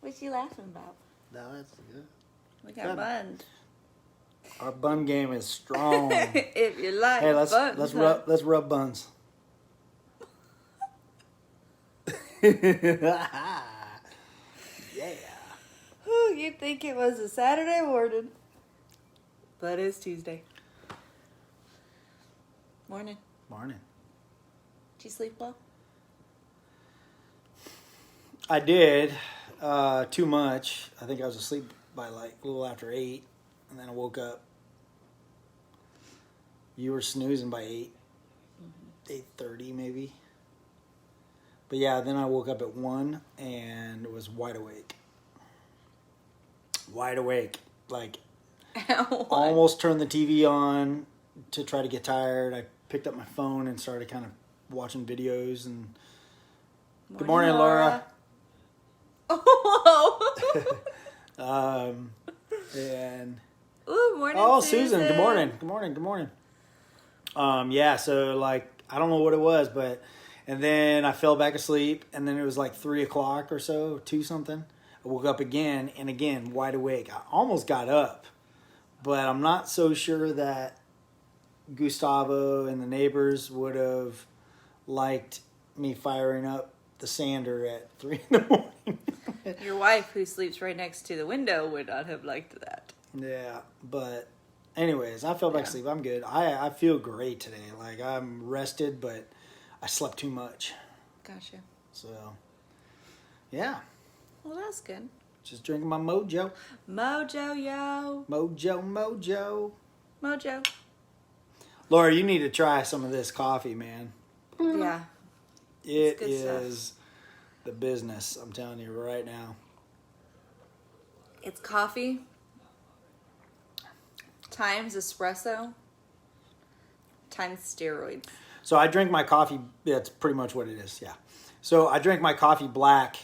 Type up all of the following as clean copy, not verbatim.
What you laughing about? No, that's good. We got buns. Our bun game is strong. If you like Hey, buns. let's rub buns. Yeah. Ooh, you'd think it was a Saturday morning. But it's Tuesday. Morning. Morning. Did you sleep well? I did. Too much. I think I was asleep by like a little after 8, and then I woke up. You were snoozing by 8, 8:30 maybe. But yeah, then I woke up at 1 and was wide awake. Wide awake. Like, almost turned the TV on to try to get tired. I picked up my phone and started kind of watching videos. And good morning, Laura. Oh. And Ooh, morning, oh, Susan. Good morning. Good morning. Good morning. Yeah, so like, I don't know what it was, but, and then I fell back asleep, and then it was like 3 o'clock or so, 2 something. I woke up again, and again, wide awake. I almost got up, but I'm not so sure that Gustavo and the neighbors would have liked me firing up the sander at 3 in the morning. Your wife, who sleeps right next to the window, would not have liked that. Yeah, but anyways, I fell back asleep. I'm good. I feel great today. Like, I'm rested, but I slept too much. Gotcha. So, yeah. Well, that's good. Just drinking my Mojo. Mojo, yo. Mojo. Mojo. Laura, you need to try some of this coffee, man. Yeah. It is the business, I'm telling you right now. It's coffee times espresso times steroids. So I drink my coffee, that's pretty much what it is, yeah. So I drink my coffee black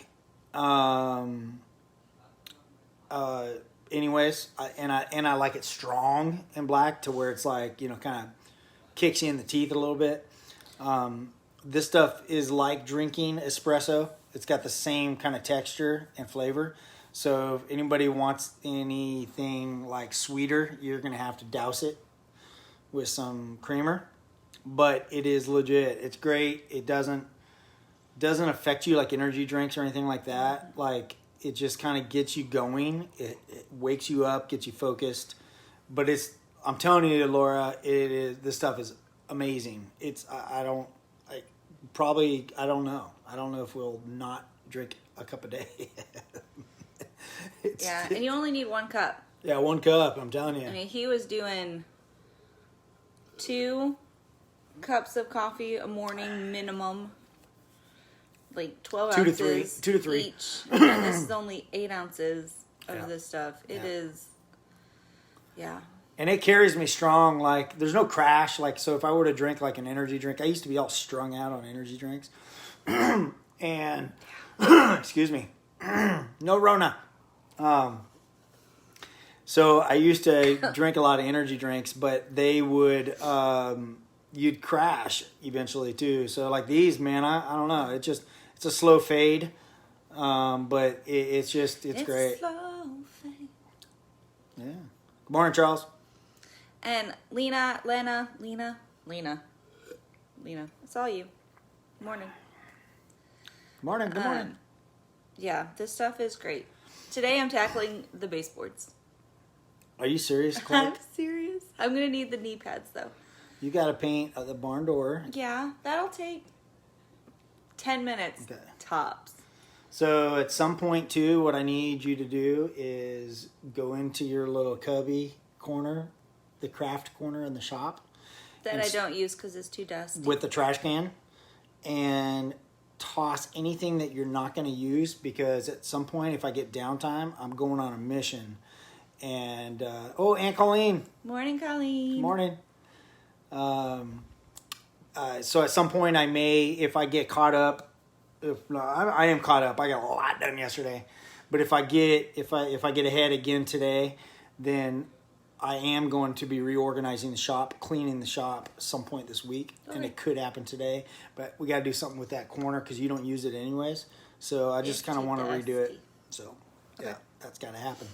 anyways, and I like it strong and black to where it's like, you know, kind of kicks you in the teeth a little bit. This stuff is like drinking espresso. It's got the same kind of texture and flavor. So if anybody wants anything like sweeter, you're going to have to douse it with some creamer. But it is legit. It's great. It doesn't affect you like energy drinks or anything like that. Like, it just kind of gets you going. It wakes you up, gets you focused. But I'm telling you, Laura, this stuff is amazing. I don't know. I don't know if we'll not drink a cup a day. And you only need 1 cup. Yeah, 1 cup, I'm telling you. I mean, he was doing 2 cups of coffee a morning minimum. Like 12 ounces 2 to 3 each. And this is only 8 ounces of this stuff. It is, And it carries me strong. Like, there's no crash. Like, so if I were to drink like an energy drink, I used to be all strung out on energy drinks. And, excuse me, no Rona. So I used to drink a lot of energy drinks, but they would, you'd crash eventually too. So like these, man, I don't know. It's a slow fade. But it's great. Slow fade. Yeah. Good morning, Charles. And Lena. It's all you. Morning. Good morning. Good morning. Yeah, this stuff is great. Today I'm tackling the baseboards. Are you serious, Clark? I'm serious. I'm going to need the knee pads, though. You got to paint the barn door. Yeah, that'll take 10 minutes tops. So at some point, too, what I need you to do is go into your little cubby corner, the craft corner in the shop. That I don't use because it's too dusty. With the trash can. And toss anything that you're not going to use, because at some point, if I get downtime, I'm going on a mission. And, Aunt Colleen. Morning, Colleen. Morning. So at some point I may, if I get caught up, I am caught up. I got a lot done yesterday, but if I get ahead again today, then I am going to be reorganizing the shop, cleaning the shop at some point this week, and it could happen today. But we got to do something with that corner because you don't use it anyways. So I just kind of want to redo it. So Okay. Yeah, that's got to happen.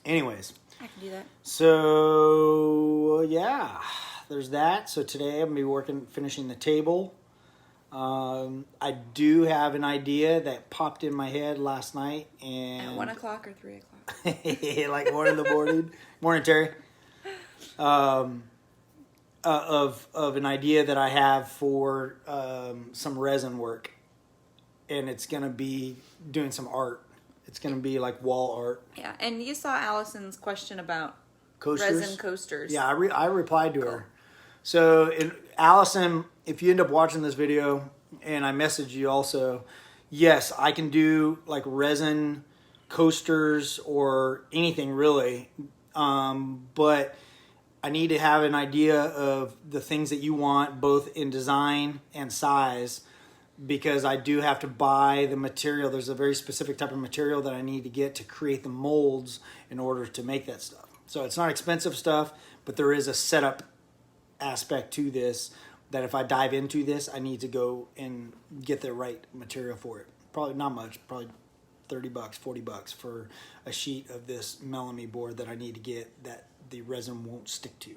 Anyways. I can do that. So, yeah, there's that. So today I'm going to be finishing the table. I do have an idea that popped in my head last night. And at 1 o'clock or 3 o'clock? like 1 in the morning. Morning, Terry. Of an idea that I have for some resin work. And it's going to be doing some art. It's going to be like wall art. Yeah, and you saw Allison's question about Coasters? resin coasters. Yeah, I replied to her. So, Allison, if you end up watching this video, and I message you also, yes, I can do like resin coasters or anything really, but I need to have an idea of the things that you want, both in design and size, because I do have to buy the material. There's a very specific type of material that I need to get to create the molds in order to make that stuff. So it's not expensive stuff, but there is a setup aspect to this that if I dive into this, I need to go and get the right material for it. Probably not much, probably $30, $40 for a sheet of this melamine board that I need to get that the resin won't stick to.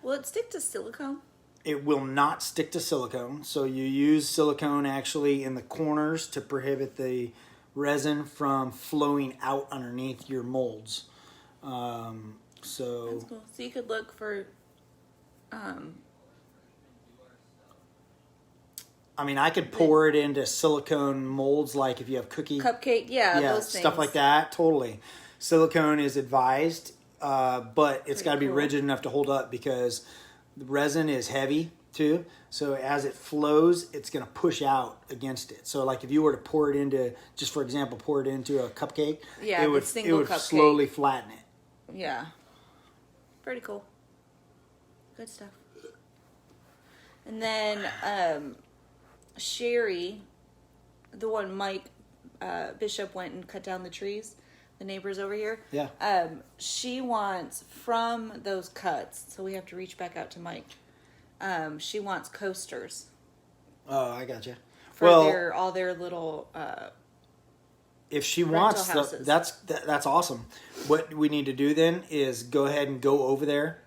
Will it stick to silicone? It will not stick to silicone. So you use silicone actually in the corners to prohibit the resin from flowing out underneath your molds. So that's cool. So you could look for I mean, I could pour it into silicone molds, like if you have cupcake, those things. Stuff like that. Totally, silicone is advised, but it's got to be rigid enough to hold up because the resin is heavy too. So as it flows, it's going to push out against it. So like if you were to pour it into, just for example, pour it into a cupcake, it would cupcake. slowly flatten it. Yeah, pretty cool. Good stuff. And then Sherry, the one Mike Bishop went and cut down the trees, the neighbors over here. Yeah. She wants from those cuts, so we have to reach back out to Mike. She wants coasters. Oh, I gotcha. For all their little if she wants that's awesome. What we need to do then is go ahead and go over there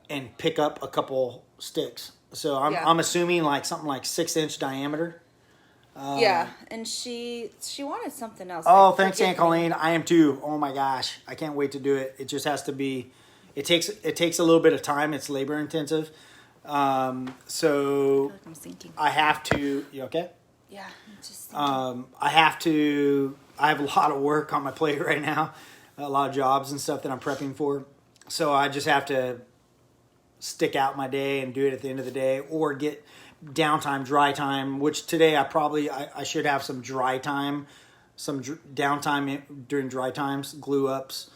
and pick up a couple sticks. So I'm assuming like something like 6-inch diameter. And she wanted something else. Oh, thanks, Aunt Colleen. I am too. Oh my gosh, I can't wait to do it. It just has to be. It takes a little bit of time. It's labor intensive. So I feel like I'm sinking. I have to. You okay? Yeah, I'm just sinking. I have a lot of work on my plate right now, a lot of jobs and stuff that I'm prepping for. So I just have to stick out my day and do it at the end of the day, or get downtime, dry time, which today I should have some dry time, some downtime during dry times, glue ups,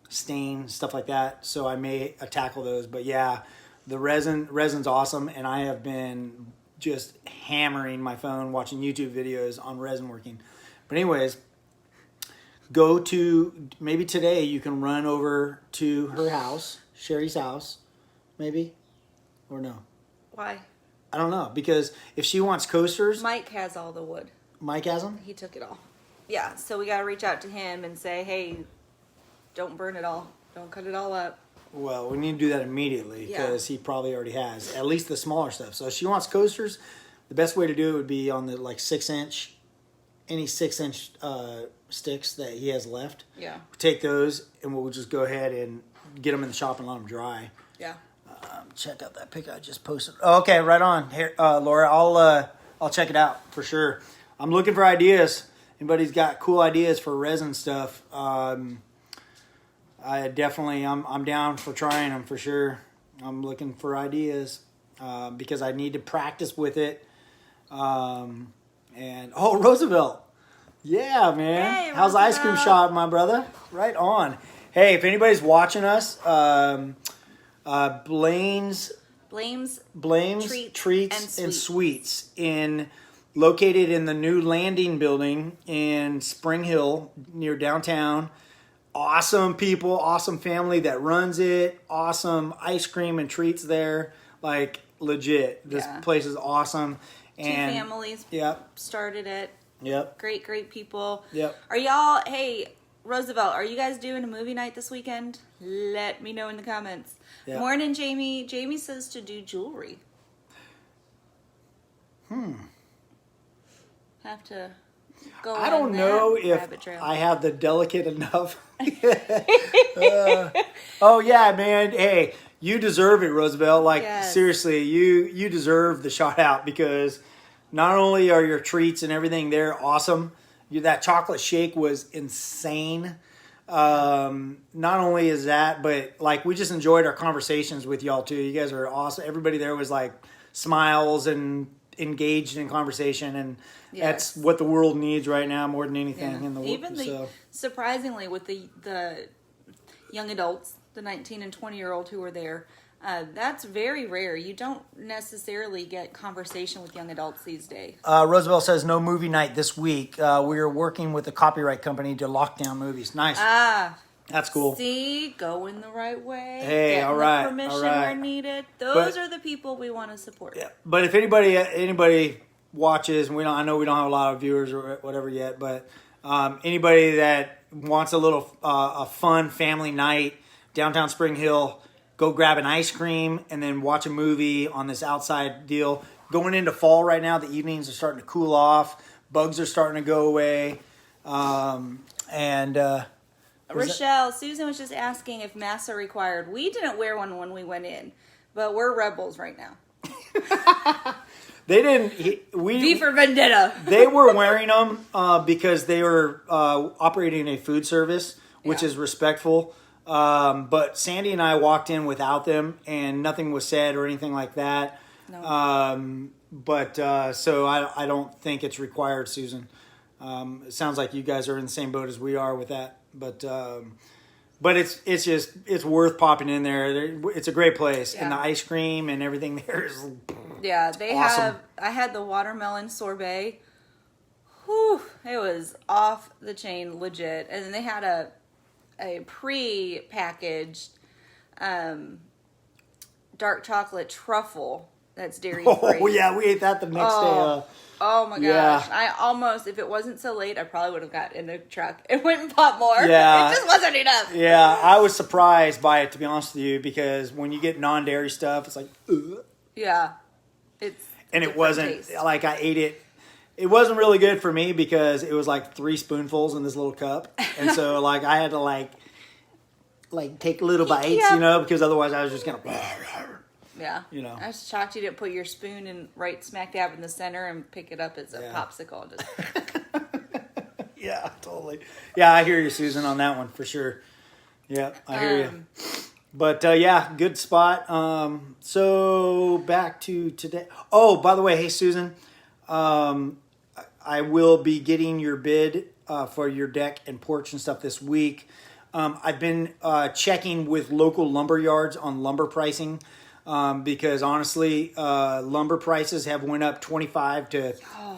stain, stuff like that. So I may tackle those. But yeah, the resin's awesome, and I have been just hammering my phone watching YouTube videos on resin working. But anyways, maybe today you can run over to her house, Sherry's house, maybe, or no? Why? I don't know, because if she wants coasters... Mike has all the wood. Mike has them? He took it all. Yeah, so we got to reach out to him and say, hey, don't burn it all. Don't cut it all up. Well, we need to do that immediately, because he probably already has, at least the smaller stuff. So if she wants coasters, the best way to do it would be on the like 6-inch, any 6-inch sticks that he has left. Yeah. Take those, and we'll just go ahead and get them in the shop and let them dry. Yeah. Check out that pic I just posted. Oh, okay, right on. Here, Laura, I'll check it out for sure. I'm looking for ideas. Anybody's got cool ideas for resin stuff? I'm down for trying them for sure. I'm looking for ideas because I need to practice with it. Roosevelt. Yeah, man. Hey, how's the ice cream shop, my brother? Right on. Hey, if anybody's watching us, Blaine's Treats and Sweets located in the new landing building in Spring Hill near downtown. Awesome people, awesome family that runs it. Awesome ice cream and treats there. Like legit, this place is awesome. Two families started it. Yep. Great people. Yep. Are y'all, hey, Roosevelt, are you guys doing a movie night this weekend? Let me know in the comments. Yep. Morning, Jamie. Jamie says to do jewelry. Have to go I don't on know that if rabbit trail. I have the delicate enough. Oh yeah, man. Hey, you deserve it, Roosevelt. Like Yes. seriously, you deserve the shout out because not only are your treats and everything there awesome, that chocolate shake was insane. Not only is that, but like we just enjoyed our conversations with y'all too. You guys are awesome. Everybody there was like smiles and engaged in conversation, and that's what the world needs right now more than anything in the world. Even surprisingly, with the young adults, the 19 and 20-year-old who were there, that's very rare. You don't necessarily get conversation with young adults these days. Roosevelt says no movie night this week. We are working with a copyright company to lock down movies. Nice. That's cool. See, going the right way. Hey, all right, the permission all right. where needed. Those are the people we want to support. Yeah, but if anybody watches, I know we don't have a lot of viewers or whatever yet, but anybody that wants a little a fun family night downtown Spring Hill, go grab an ice cream and then watch a movie on this outside deal. Going into fall right now, the evenings are starting to cool off. Bugs are starting to go away, Rochelle, Susan was just asking if masks are required. We didn't wear one when we went in, but we're rebels right now. They didn't. V for Vendetta. They were wearing them because they were operating a food service, which is respectful. But Sandy and I walked in without them, and nothing was said or anything like that. No. So I don't think it's required, Susan. It sounds like you guys are in the same boat as we are with that. But it's worth popping in there. It's a great place, and the ice cream and everything there is. Yeah, they awesome. have. I had the watermelon sorbet. Whew, it was off the chain, legit. And then they had a pre-packaged dark chocolate truffle that's dairy free. Oh yeah, we ate that the next day. Oh my gosh. I almost, if it wasn't so late, I probably would have got in the truck and went and bought more. Yeah. It just wasn't enough. Yeah, I was surprised by it, to be honest with you, because when you get non-dairy stuff, it's like, ugh. Yeah. It wasn't, taste. like I ate it. It wasn't really good for me because it was like 3 spoonfuls in this little cup. And so like I had to like take little bites, because otherwise I was just going to... Yeah. I was shocked you didn't put your spoon in right smack dab in the center and pick it up as a popsicle. Just... Yeah, totally. Yeah, I hear you, Susan, on that one for sure. Yeah, I hear you. But good spot. So back to today. Oh, by the way, hey, Susan, I will be getting your bid for your deck and porch and stuff this week. I've been checking with local lumber yards on lumber pricing. Because honestly, lumber prices have went up 25 to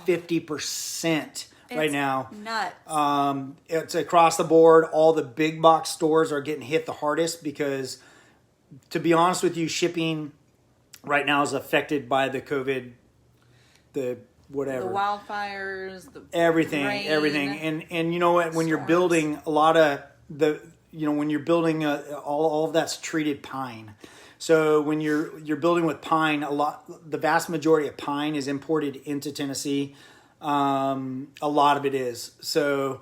50% right now. Nuts. It's across the board. All the big box stores are getting hit the hardest because, to be honest with you, shipping right now is affected by the COVID, the whatever. The wildfires, the everything. And you know what? When you're building a lot of when you're building all of that's treated pine. So when you're building with pine, the vast majority of pine is imported into Tennessee. A lot of it is. So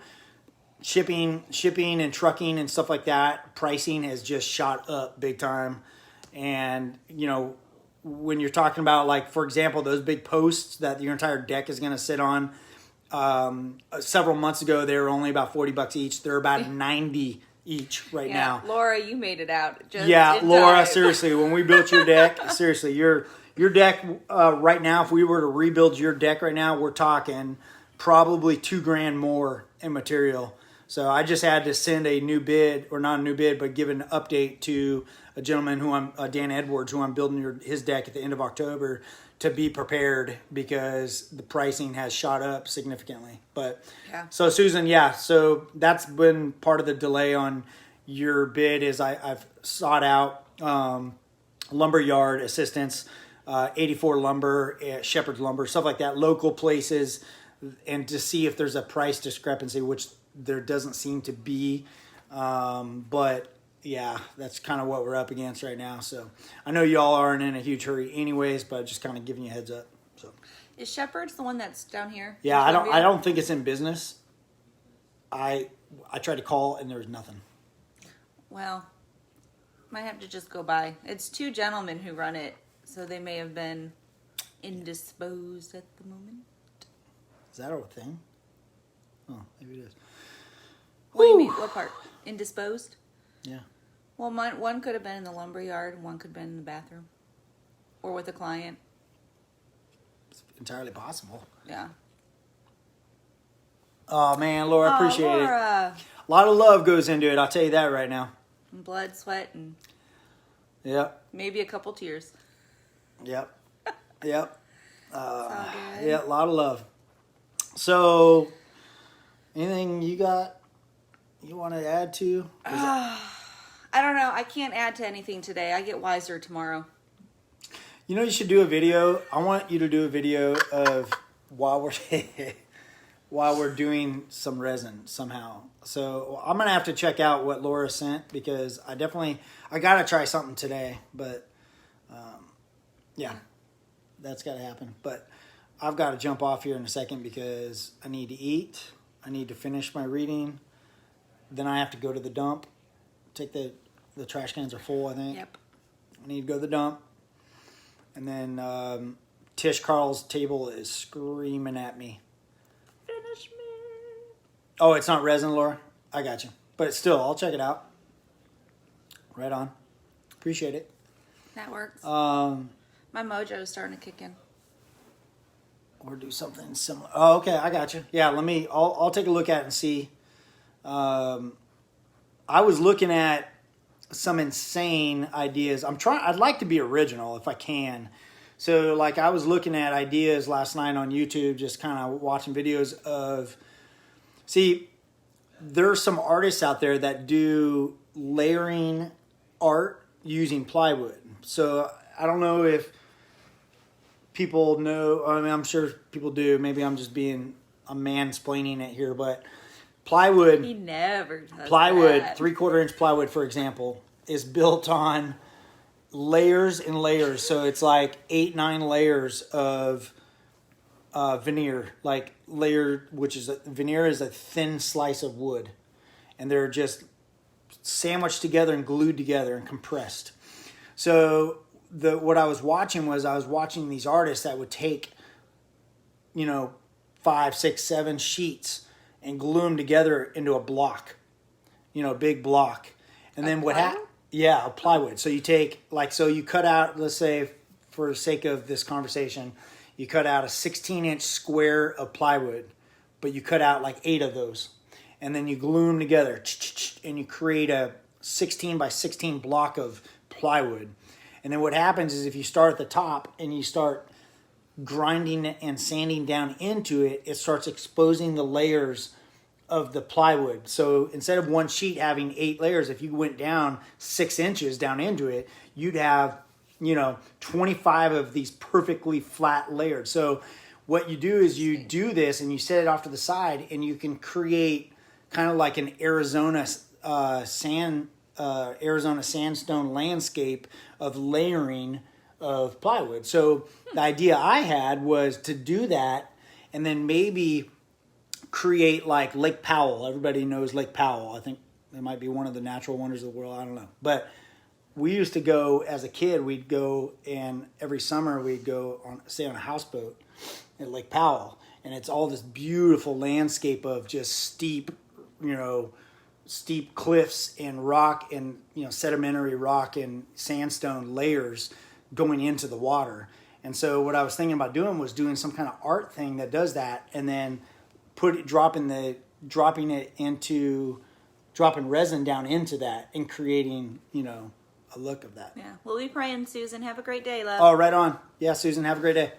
shipping and trucking and stuff like that, pricing has just shot up big time. And when you're talking about, like, for example, those big posts that your entire deck is going to sit on, several months ago they were only about $40 each. They're about 90 each right now. Laura, you made it out. Laura, seriously, when we built your deck, seriously, your deck right now, if we were to rebuild your deck right now, we're talking probably $2,000 more in material. So I just had to send a new bid, or not a new bid, but give an update to a gentleman who Dan Edwards, who I'm building his deck at the end of October, to be prepared because the pricing has shot up significantly. But so Susan, so that's been part of the delay on your bid is I've sought out lumberyard assistance, 84 Lumber, Shepherd's Lumber, stuff like that, local places and to see if there's a price discrepancy, which there doesn't seem to be. But yeah, that's kind of what we're up against right now. So I know y'all aren't in a huge hurry anyways, but just kind of giving you a heads up. So Is Shepherd's the one that's down here? yeah, in I Columbia? don't think it's in business. I tried to call and there was nothing. Well, might have to just go by. It's two gentlemen who run it, so they may have been indisposed at the moment. Is that a thing? Oh, maybe it is. What do you mean? What part? Indisposed? Yeah. Well, one could have been in the lumber yard and one could have been in the bathroom. Or with a client. It's entirely possible. Yeah. Oh, man, Laura, I appreciate it. Laura. A lot of love goes into it, I'll tell you that right now. And blood, sweat, and Yep. maybe a couple tears. Yep. Yep. It's all good. Yeah, a lot of love. So, anything you want to add to? I don't know. I can't add to anything today. I get wiser tomorrow. You know, you should do a video. I want you to do a video of while we're doing some resin somehow. So I'm gonna have to check out what Laura sent because I gotta try something today. But yeah, that's gotta happen. But I've got to jump off here in a second because I need to eat. I need to finish my reading. Then I have to go to the dump. Take the trash cans are full, I think. Yep. I need to go to the dump. And then Tish Carl's table is screaming at me. Finish me. Oh, it's not resin, Laura? I got you. But it's still, I'll check it out. Right on. Appreciate it. That works. Um, My mojo is starting to kick in. or do something similar. Oh, okay, I got you. Yeah, I'll take a look at it and see. I was looking at some insane ideas. I'd like to be original if I can. So like I was looking at ideas last night on YouTube, just kind of watching videos of, there are some artists out there that do layering art using plywood. So I don't know if people know, I mean, I'm sure people do. Maybe I'm just being a mansplaining it here, but plywood. He never does Plywood, that. 3/4 inch plywood, for example, is built on layers and layers. So it's like 8-9 layers of veneer, like layered, veneer is a thin slice of wood, and they're just sandwiched together and glued together and compressed. So what I was watching these artists that would take, 5, 6, 7 sheets and glue them together into a block, a big block. And then what happened? Yeah, a plywood. So you take, you cut out, let's say, for the sake of this conversation, you cut out a 16-inch square of plywood, but you cut out 8 of those. And then you glue them together, and you create a 16 by 16 block of plywood. And then what happens is if you start at the top and you start grinding and sanding down into it, it starts exposing the layers of the plywood. So instead of one sheet having 8 layers, if you went down 6 inches down into it, you'd have 25 of these perfectly flat layers. So what you do is you do this and you set it off to the side, and you can create kind of like an Arizona sandstone landscape of layering of plywood. So the idea I had was to do that, and then maybe create like Lake Powell. Everybody knows Lake Powell. I think it might be one of the natural wonders of the world. I don't know. But we used to go, as a kid, we'd go, and every summer we'd go stay on a houseboat at Lake Powell. And it's all this beautiful landscape of just steep cliffs and rock and, sedimentary rock and sandstone layers going into the water. And so what I was thinking about doing was doing some kind of art thing that does that, and then dropping resin down into that and creating, a look of that. Yeah. We'll be praying, Susan. Have a great day, love. Oh, right on. Yeah, Susan, have a great day.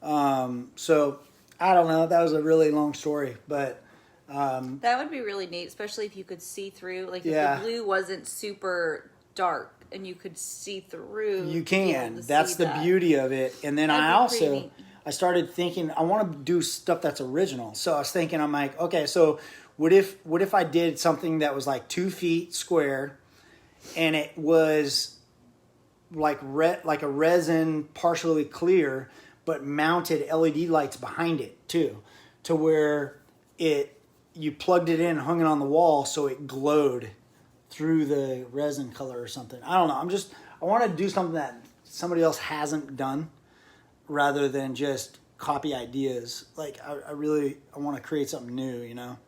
So I don't know. That was a really long story, but that would be really neat, especially if you could see through. Like if Yeah. the blue wasn't super dark and you could see through. you be able can. to That's see the that. beauty of it. And then That'd I be pretty also neat. I started thinking I want to do stuff that's original. So I was thinking, I'm like, okay, so what if I did something that was like 2 feet square, and it was like a resin partially clear, but mounted LED lights behind it too, to where you plugged it in, hung it on the wall, so it glowed through the resin color or something. I don't know. I want to do something that somebody else hasn't done, rather than just copy ideas. Like I want to create something new, you know.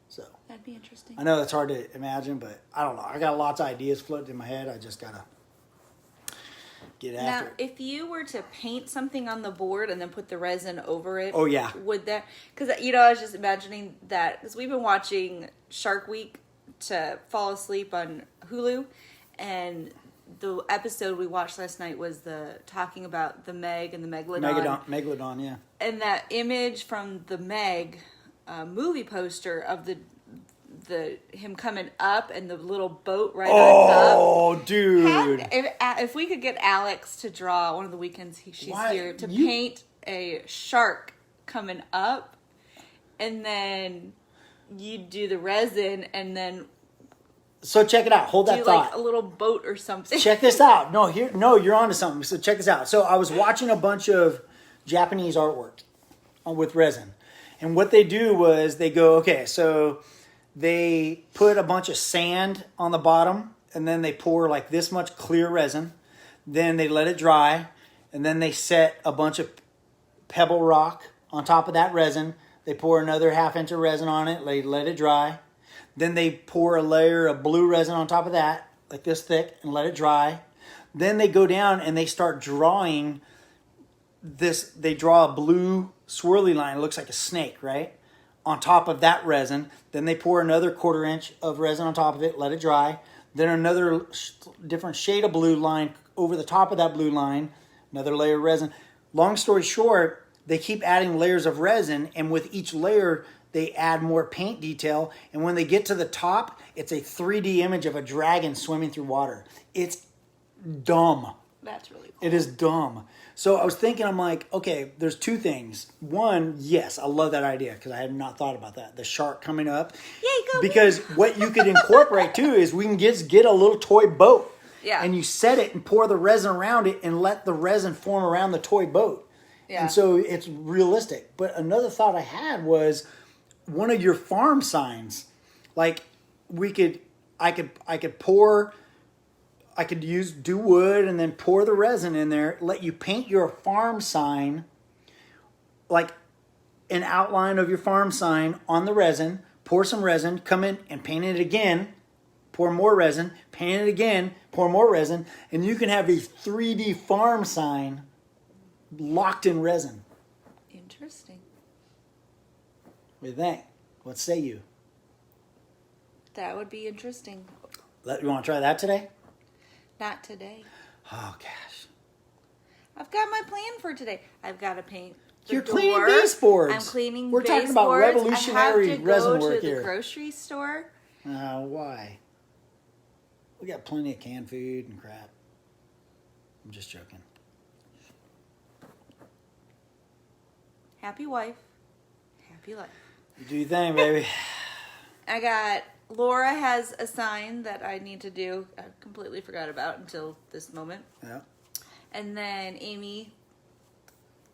So that'd be interesting. I know that's hard to imagine, but I don't know. I got lots of ideas floating in my head. I just gotta get after Now, it. if you were to paint something on the board and then put the resin over it, Oh yeah. would that? Because I was just imagining that because we've been watching Shark Week to fall asleep on Hulu, and the episode we watched last night was talking about the Meg and the Megalodon. Megalodon, yeah. And that image from the Meg movie poster of the him coming up and the little boat right on top. Oh, dude! If we could get Alex to draw one of the weekends she's here to paint a shark coming up, and then you do the resin, and then So check it out. Hold that thought. like a little boat or something. Check this out. No, you're onto something. So check this out. So I was watching a bunch of Japanese artwork with resin, and what they do was they go, okay, so they put a bunch of sand on the bottom, and then they pour like this much clear resin. Then they let it dry, and then they set a bunch of pebble rock on top of that resin. They pour another 1/2 inch of resin on it. They let it dry. Then they pour a layer of blue resin on top of that, like this thick, and let it dry. Then they go down and they start drawing this. They draw a blue swirly line. It looks like a snake, right? On top of that resin. Then they pour another 1/4 inch of resin on top of it, let it dry. Then another different shade of blue line over the top of that blue line, another layer of resin. Long story short, they keep adding layers of resin, and with each layer, they add more paint detail. And when they get to the top, it's a 3D image of a dragon swimming through water. It's dumb. That's really cool. It is dumb. So I was thinking, I'm like, okay, there's 2 things. One, yes, I love that idea because I had not thought about that. The shark coming up. Yay, go Because what you could incorporate too is we can get a little toy boat. Yeah. And you set it and pour the resin around it and let the resin form around the toy boat. Yeah. And so it's realistic. But another thought I had was one of your farm signs. Like I could do wood and then pour the resin in there, let you paint your farm sign, like an outline of your farm sign on the resin, pour some resin, come in and paint it again, pour more resin, paint it again, pour more resin, and you can have a 3D farm sign locked in resin. Interesting. What do you think? What say you? That would be interesting. You want to try that today? Not today. Oh, gosh. I've got my plan for today. I've got to paint the You're door. cleaning baseboards. I'm cleaning We're talking about baseboards. revolutionary I have to resin go work to here. the grocery store. Why? We got plenty of canned food and crap. I'm just joking. Happy wife. Happy life. You do your thing, baby. Laura has a sign that I need to do. I completely forgot about until this moment. Yeah. And then Amy,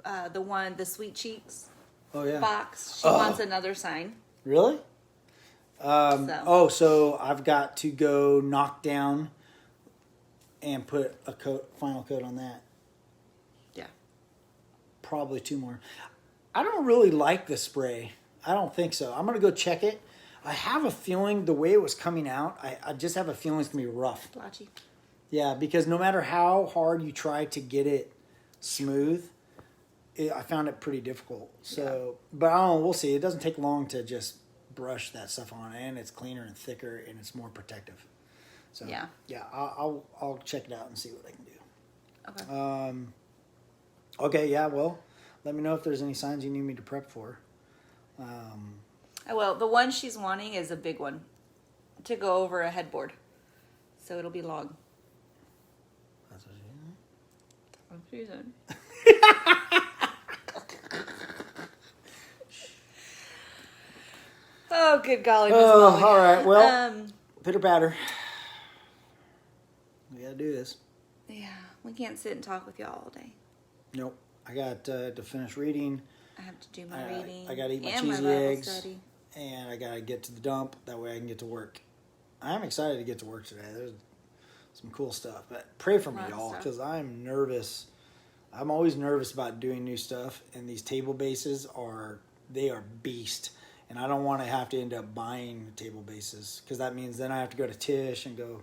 the Sweet Cheeks Oh, yeah. box, she wants another sign. Really? So I've got to go knock down and put a final coat on that. Yeah. Probably 2 more. I don't really like the spray. I don't think so. I'm going to go check it. I have a feeling the way it was coming out, I just have a feeling it's going to be rough. Blotchy. Yeah, because no matter how hard you try to get it smooth, I found it pretty difficult. So, But I don't know, we'll see. It doesn't take long to just brush that stuff on, and it's cleaner and thicker, and it's more protective. So Yeah. I'll check it out and see what I can do. Okay. Okay, yeah, well, let me know if there's any signs you need me to prep for. Well, the one she's wanting is a big one to go over a headboard. So it'll be long. That's what She said. Oh, good golly, Miss Oh, Molly. all right. Well, pitter patter. We gotta do this. Yeah, we can't sit and talk with y'all all day. Nope. I got to finish reading. I have to do my reading. I gotta eat my and cheesy my Bible eggs. study. And I gotta get to the dump. That way I can get to work. I'm excited to get to work today. There's some cool stuff. But pray for me, Lots of y'all, stuff. because I'm nervous. I'm always nervous about doing new stuff. And these table bases are beast. And I don't want to have to end up buying table bases, because that means then I have to go to Tish and go.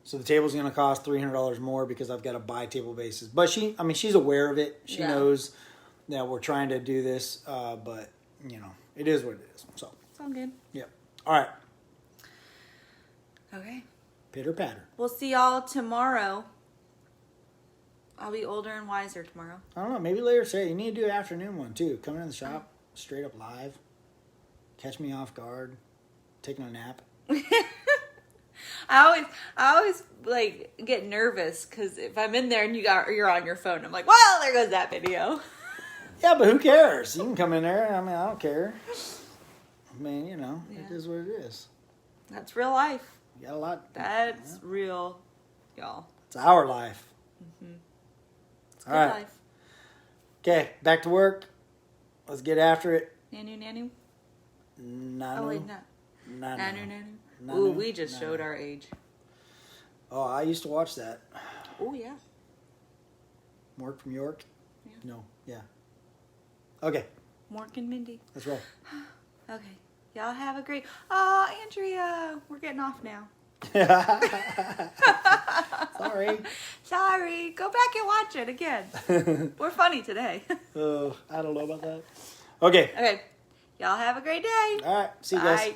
So the table's going to cost $300 more because I've got to buy table bases. But she's aware of it. She knows that we're trying to do this. But it is what it is. So It's all good. yep. All right. Okay. Pitter patter. We'll see y'all tomorrow. I'll be older and wiser tomorrow. I don't know. Maybe later today. You need to do an afternoon one too. Coming in the shop, straight up live. Catch me off guard. Taking a nap. I always like get nervous because if I'm in there and you're on your phone, I'm like, well, there goes that video. Yeah, but who cares? You can come in there. I mean, I don't care. I mean, it is what it is. That's real life. You got a lot. That's real, y'all. It's our life. It's good All right. life. Okay, back to work. Let's get after it. Nanu. Nanu. Oh, wait, no. Nanu. Nanu. Ooh, we just showed our age. Oh, I used to watch that. Oh, yeah. Mork from York? Yeah. No, yeah. Okay, Mork and Mindy. let's roll. Okay. Y'all have a great... Oh, Andrea. We're getting off now. Sorry. Sorry. Go back and watch it again. We're funny today. I don't know about that. Okay. Okay. Y'all have a great day. All right. See you guys. Bye.